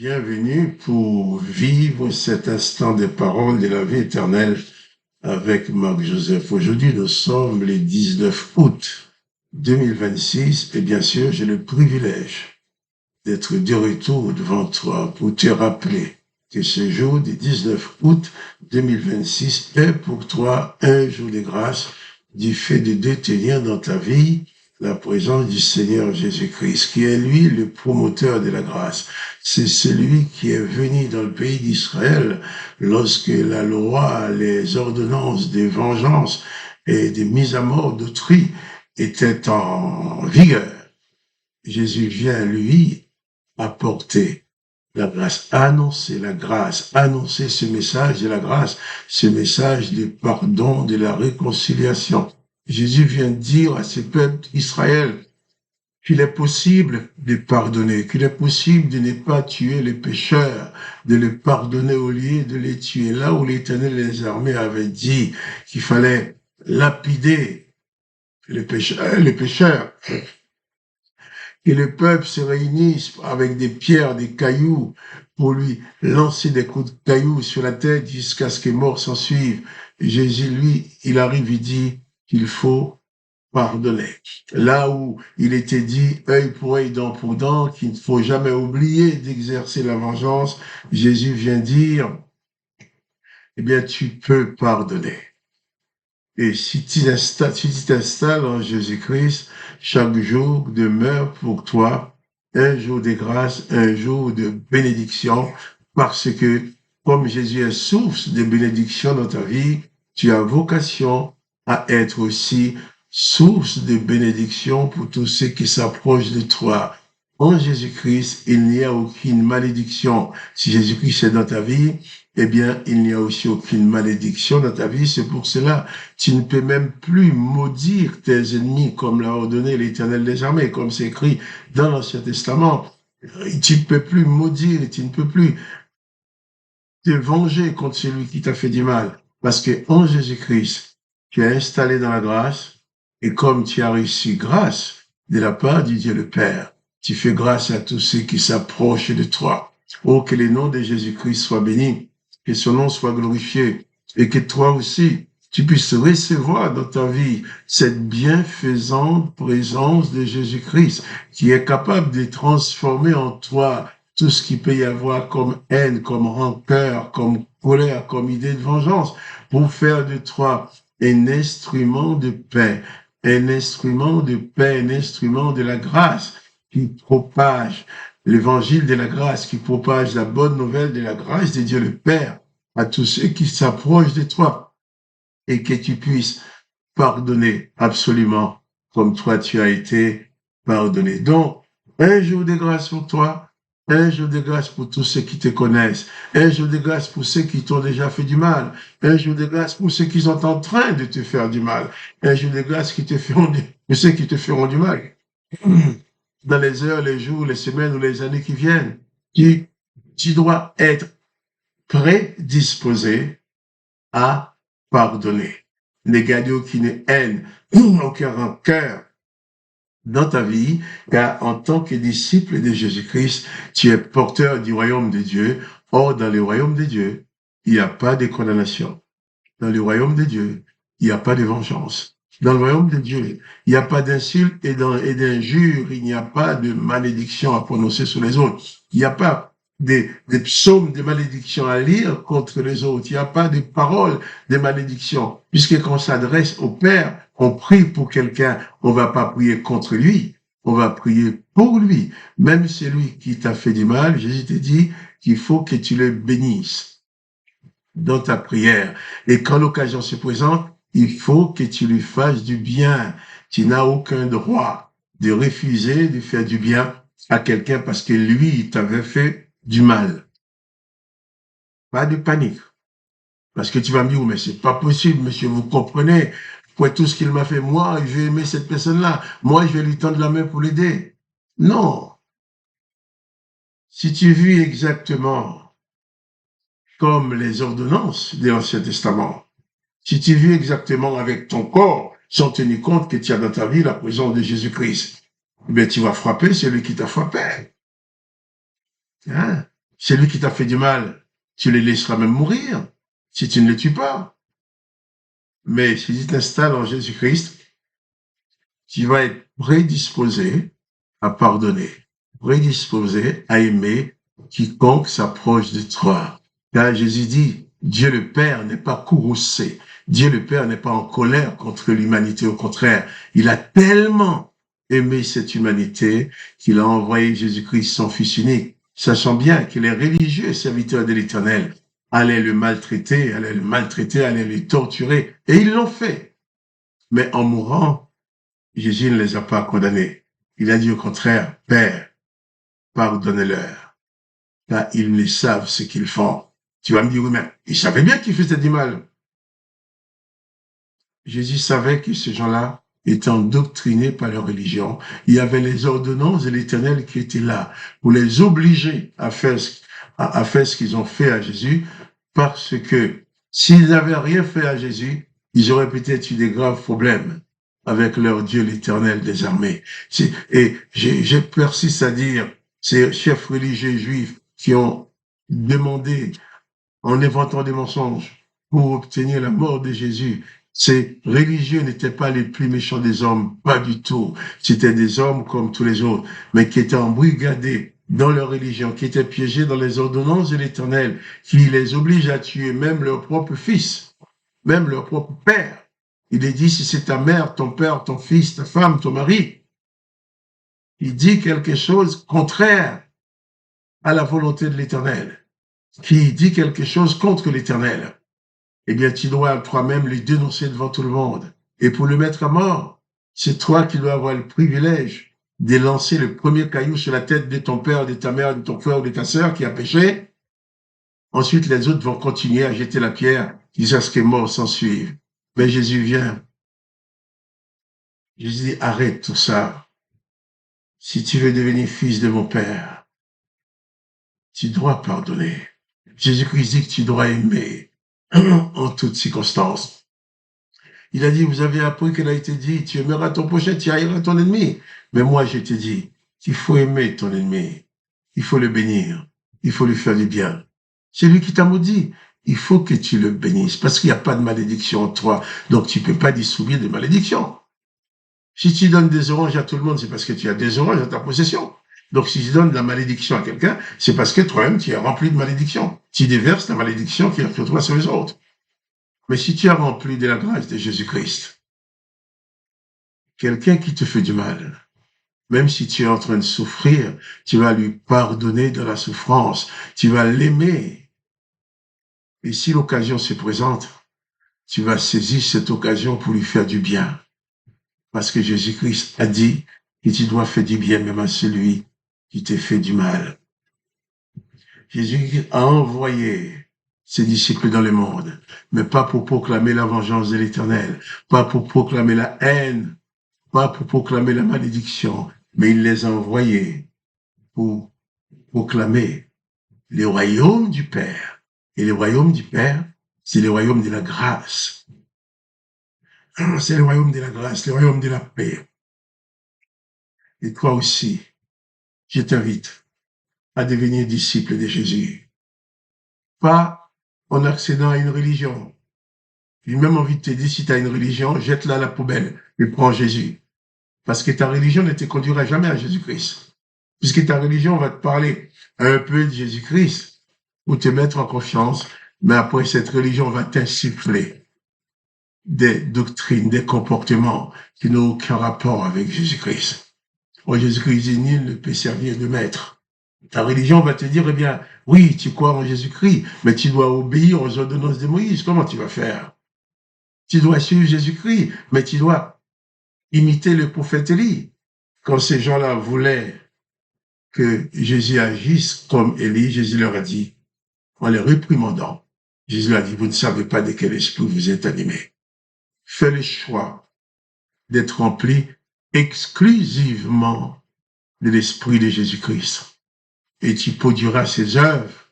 Bienvenue pour vivre cet instant des paroles de la vie éternelle avec Marc Joseph. Aujourd'hui, nous sommes le 19 août 2026 et bien sûr, j'ai le privilège d'être de retour devant toi pour te rappeler que ce jour du 19 août 2026 est pour toi un jour de grâce du fait de détenir dans ta vie la présence du Seigneur Jésus-Christ, qui est lui le promoteur de la grâce. C'est celui qui est venu dans le pays d'Israël lorsque la loi, les ordonnances de vengeance et de mise à mort d'autrui étaient en vigueur. Jésus vient, lui, apporter la grâce, annoncer la grâce, annoncer ce message de la grâce, ce message de pardon, de la réconciliation. Jésus vient dire à ce peuple Israël qu'il est possible de pardonner, qu'il est possible de ne pas tuer les pécheurs, de les pardonner au lieu de les tuer. Là où l'Éternel des armées avait dit qu'il fallait lapider les pécheurs, que le peuple se réunisse avec des pierres, des cailloux, pour lui lancer des coups de cailloux sur la tête jusqu'à ce que mort s'en suive. Jésus, lui, il arrive, il dit qu'il faut pardonner. Là où il était dit œil pour œil, dent pour dent, qu'il ne faut jamais oublier d'exercer la vengeance, Jésus vient dire, eh bien, tu peux pardonner. Et si tu t'installes en Jésus-Christ, chaque jour demeure pour toi un jour de grâce, un jour de bénédiction, parce que comme Jésus est source de bénédiction dans ta vie, tu as vocation à être aussi source de bénédiction pour tous ceux qui s'approchent de toi. En Jésus-Christ, il n'y a aucune malédiction. Si Jésus-Christ est dans ta vie, eh bien, il n'y a aussi aucune malédiction dans ta vie. C'est pour cela, tu ne peux même plus maudire tes ennemis comme l'a ordonné l'Éternel des armées, comme c'est écrit dans l'Ancien Testament. Tu ne peux plus maudire, tu ne peux plus te venger contre celui qui t'a fait du mal. Parce que en Jésus-Christ, tu es installé dans la grâce, et comme tu as reçu grâce de la part du Dieu le Père, tu fais grâce à tous ceux qui s'approchent de toi. Oh, que le nom de Jésus-Christ soit béni, que son nom soit glorifié, et que toi aussi, tu puisses recevoir dans ta vie cette bienfaisante présence de Jésus-Christ, qui est capable de transformer en toi tout ce qu'il peut y avoir comme haine, comme rancœur, comme colère, comme idée de vengeance, pour faire de toi un instrument de paix, un instrument de paix, un instrument de la grâce qui propage l'évangile de la grâce, qui propage la bonne nouvelle de la grâce de Dieu le Père à tous ceux qui s'approchent de toi, et que tu puisses pardonner absolument comme toi tu as été pardonné. Donc, un jour de grâce pour toi, un jour de grâce pour tous ceux qui te connaissent, un jour de grâce pour ceux qui t'ont déjà fait du mal, un jour de grâce pour ceux qui sont en train de te faire du mal, un jour de grâce pour ceux qui te feront du mal. Dans les heures, les jours, les semaines ou les années qui viennent, tu dois être prédisposé à pardonner. Ne garder aucune haine, aucun rancœur dans ta vie, car en tant que disciple de Jésus-Christ, tu es porteur du royaume de Dieu. Or, dans le royaume de Dieu, il n'y a pas de condamnation. Dans le royaume de Dieu, il n'y a pas de vengeance. Dans le royaume de Dieu, il n'y a pas d'insultes et d'injures, il n'y a pas de malédiction à prononcer sur les autres. Il n'y a pas des psaumes de malédiction à lire contre les autres. Il n'y a pas de paroles de malédiction. Puisque quand on s'adresse au Père, on prie pour quelqu'un, on va pas prier contre lui, on va prier pour lui. Même celui qui t'a fait du mal, Jésus te dit qu'il faut que tu le bénisses dans ta prière. Et quand l'occasion se présente, il faut que tu lui fasses du bien. Tu n'as aucun droit de refuser de faire du bien à quelqu'un parce que lui, il t'avait fait du mal. Pas de panique. Parce que tu vas me dire, mais c'est pas possible, monsieur, vous comprenez, pour tout ce qu'il m'a fait, moi, je vais aimer cette personne-là, moi, je vais lui tendre la main pour l'aider. Non. Si tu vis exactement comme les ordonnances de l'Ancien Testament, si tu vis exactement avec ton corps, sans tenir compte que tu as dans ta vie la présence de Jésus-Christ, eh bien, tu vas frapper celui qui t'a frappé. Hein? Celui qui t'a fait du mal, tu les laisseras même mourir si tu ne le tues pas. Mais si tu t'installes en Jésus-Christ, tu vas être prédisposé à pardonner, prédisposé à aimer quiconque s'approche de toi. Car Jésus dit, Dieu le Père n'est pas courroucé. Dieu le Père n'est pas en colère contre l'humanité. Au contraire, il a tellement aimé cette humanité qu'il a envoyé Jésus-Christ, son Fils unique, sachant bien que les religieux serviteurs de l'Éternel allaient le maltraiter, allaient le torturer. Et ils l'ont fait. Mais en mourant, Jésus ne les a pas condamnés. Il a dit au contraire, Père, pardonne-leur, car ils ne savent ce qu'ils font. Tu vas me dire, oui, mais ils savaient bien qu'ils faisaient du mal. Jésus savait que ces gens-là étaient endoctrinés par leur religion. Il y avait les ordonnances de l'Éternel qui étaient là pour les obliger à faire ce qu'ils ont fait à Jésus, parce que s'ils n'avaient rien fait à Jésus, ils auraient peut-être eu des graves problèmes avec leur Dieu, l'Éternel des armées. Et j'ai persiste à dire, ces chefs religieux juifs qui ont demandé, en inventant des mensonges, pour obtenir la mort de Jésus, ces religieux n'étaient pas les plus méchants des hommes, pas du tout. C'était des hommes comme tous les autres, mais qui étaient embrigadés dans leur religion, qui étaient piégés dans les ordonnances de l'Éternel, qui les obligent à tuer même leur propre fils, même leur propre père. Il est dit, si c'est ta mère, ton père, ton fils, ta femme, ton mari, il dit quelque chose contraire à la volonté de l'Éternel, qui dit quelque chose contre l'Éternel, eh bien, tu dois toi-même les dénoncer devant tout le monde. Et pour le mettre à mort, c'est toi qui dois avoir le privilège de lancer le premier caillou sur la tête de ton père, de ta mère, de ton frère ou de ta sœur qui a péché. Ensuite, les autres vont continuer à jeter la pierre jusqu'à ce que mort s'en suive. Mais Jésus vient. Jésus dit, arrête tout ça. Si tu veux devenir fils de mon Père, tu dois pardonner. Jésus-Christ dit que tu dois aimer en toutes circonstances. Il a dit, vous avez appris qu'il a été dit, tu aimeras ton prochain, tu haïras ton ennemi. Mais moi, je te dis qu'il faut aimer ton ennemi. Il faut le bénir. Il faut lui faire du bien. C'est lui qui t'a maudit. Il faut que tu le bénisses parce qu'il n'y a pas de malédiction en toi. Donc, tu ne peux pas distribuer de malédiction. Si tu donnes des oranges à tout le monde, c'est parce que tu as des oranges dans ta possession. Donc, si tu donnes de la malédiction à quelqu'un, c'est parce que toi-même, tu es rempli de malédiction. Tu déverses la malédiction qui est sur toi sur les autres. Mais si tu es rempli de la grâce de Jésus-Christ, quelqu'un qui te fait du mal, même si tu es en train de souffrir, tu vas lui pardonner de la souffrance, tu vas l'aimer. Et si l'occasion se présente, tu vas saisir cette occasion pour lui faire du bien. Parce que Jésus-Christ a dit que tu dois faire du bien même à celui qui te fait du mal. Jésus a envoyé ses disciples dans le monde, mais pas pour proclamer la vengeance de l'Éternel, pas pour proclamer la haine, pas pour proclamer la malédiction, mais il les a envoyés pour proclamer le royaume du Père. Et le royaume du Père, c'est le royaume de la grâce. C'est le royaume de la grâce, le royaume de la paix. Et toi aussi, je t'invite à devenir disciple de Jésus. Pas en accédant à une religion. J'ai même envie de te dire, si tu as une religion, jette-la à la poubelle et prends Jésus. Parce que ta religion ne te conduira jamais à Jésus-Christ. Puisque ta religion va te parler un peu de Jésus-Christ pour te mettre en confiance, mais après cette religion va t'insuffler des doctrines, des comportements qui n'ont aucun rapport avec Jésus-Christ. Oh, Jésus-Christ dit, nul ne peut servir de maître. Ta religion va te dire, eh bien, oui, tu crois en Jésus-Christ, mais tu dois obéir aux ordonnances de Moïse. Comment tu vas faire? Tu dois suivre Jésus-Christ, mais tu dois imiter le prophète Élie. Quand ces gens-là voulaient que Jésus agisse comme Élie, Jésus leur a dit, en les réprimandant, Jésus leur a dit, vous ne savez pas de quel esprit vous êtes animés. Fais le choix d'être rempli exclusivement de l'esprit de Jésus-Christ. Et tu produiras ses œuvres.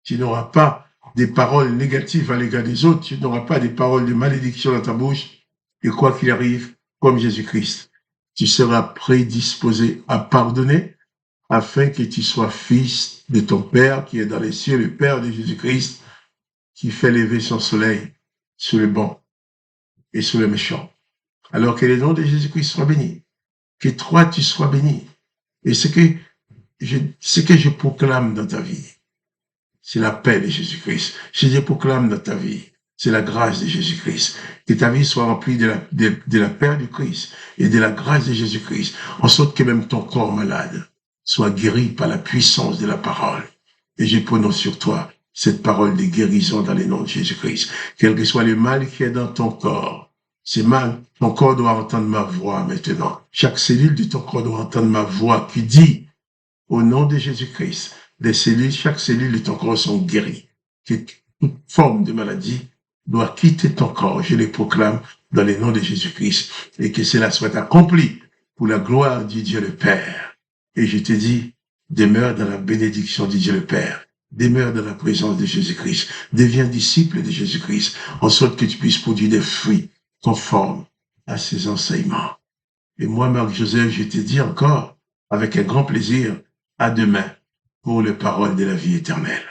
Tu n'auras pas des paroles négatives à l'égard des autres, tu n'auras pas des paroles de malédiction dans ta bouche. Et quoi qu'il arrive, comme Jésus-Christ, tu seras prédisposé à pardonner, afin que tu sois fils de ton Père qui est dans les cieux, le Père de Jésus-Christ, qui fait lever son soleil sur le bon et sur le méchant. Alors que le nom de Jésus-Christ soit béni, que toi tu sois béni. Et ce que je proclame dans ta vie, c'est la paix de Jésus-Christ. Ce que je proclame dans ta vie, c'est la grâce de Jésus-Christ. Que ta vie soit remplie de la paix du Christ et de la grâce de Jésus-Christ, en sorte que même ton corps malade soit guéri par la puissance de la parole. Et je prononce sur toi cette parole de guérison dans le nom de Jésus-Christ. Quel que soit le mal qui est dans ton corps, c'est mal, ton corps doit entendre ma voix maintenant. Chaque cellule de ton corps doit entendre ma voix qui dit, au nom de Jésus-Christ, chaque cellule de ton corps sont guéries. Que toute forme de maladie doit quitter ton corps. Je le proclame dans le nom de Jésus-Christ et que cela soit accompli pour la gloire du Dieu le Père. Et je te dis, demeure dans la bénédiction du Dieu le Père. Demeure dans la présence de Jésus-Christ. Deviens disciple de Jésus-Christ, en sorte que tu puisses produire des fruits conformes à ses enseignements. Et moi, Marc-Joseph, je te dis encore, avec un grand plaisir, à demain pour les paroles de la vie éternelle.